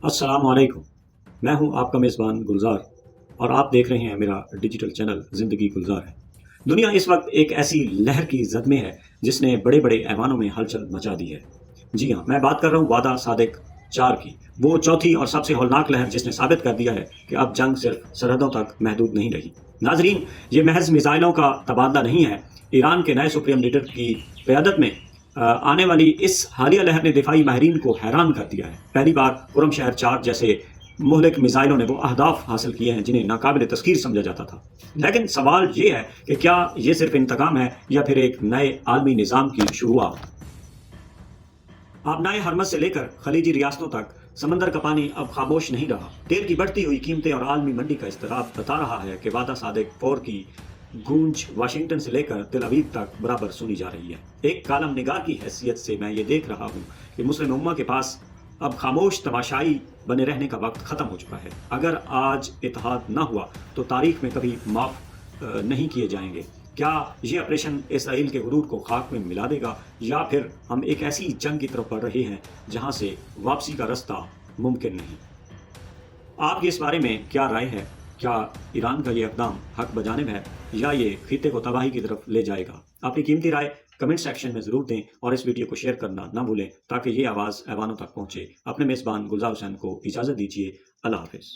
السلام علیکم، میں ہوں آپ کا میزبان گلزار اور آپ دیکھ رہے ہیں میرا ڈیجیٹل چینل زندگی گلزار ہے۔ دنیا اس وقت ایک ایسی لہر کی زد میں ہے جس نے بڑے بڑے ایوانوں میں ہلچل مچا دی ہے۔ جی ہاں، میں بات کر رہا ہوں وعدہ صادق 4 کی، وہ چوتھی اور سب سے ہولناک لہر جس نے ثابت کر دیا ہے کہ اب جنگ صرف سرحدوں تک محدود نہیں رہی۔ ناظرین، یہ محض میزائلوں کا تبادلہ نہیں ہے۔ ایران کے نئے سپریم لیڈر کی قیادت میں آنے والی اس حالیہ لہر نے دفاعی ماہرین کو حیران کر دیا ہے۔ پہلی بار خرم شہر 4 جیسے مہلک میزائلوں نے وہ اہداف حاصل کیے ہیں جنہیں ناقابل تسخیر سمجھا جاتا تھا۔ لیکن سوال یہ ہے کہ کیا یہ صرف انتقام ہے یا پھر ایک نئے عالمی نظام کی شروعات؟ آبنائے ہرمز سے لے کر خلیجی ریاستوں تک سمندر کا پانی اب خاموش نہیں رہا۔ تیل کی بڑھتی ہوئی قیمتیں اور عالمی منڈی کا اضطراب بتا رہا ہے کہ وعدہ صادق 4 کی گونج واشنگٹن سے لے کر تل ابیب تک برابر سنی جا رہی ہے۔ ایک کالم نگار کی حیثیت سے میں یہ دیکھ رہا ہوں کہ مسلم امہ کے پاس اب خاموش تماشائی بنے رہنے کا وقت ختم ہو چکا ہے۔ اگر آج اتحاد نہ ہوا تو تاریخ میں کبھی معاف نہیں کیے جائیں گے۔ کیا یہ آپریشن اسرائیل کے غرور کو خاک میں ملا دے گا یا پھر ہم ایک ایسی جنگ کی طرف بڑھ رہے ہیں جہاں سے واپسی کا رستہ ممکن نہیں؟ آپ کی اس بارے میں کیا رائے ہے؟ کیا ایران کا یہ اقدام حق بجانب ہے یا یہ خطے کو تباہی کی طرف لے جائے گا؟ اپنی قیمتی رائے کمنٹ سیکشن میں ضرور دیں اور اس ویڈیو کو شیئر کرنا نہ بھولیں تاکہ یہ آواز ایوانوں تک پہنچے۔ اپنے میزبان گلزار حسین کو اجازت دیجیے۔ اللہ حافظ۔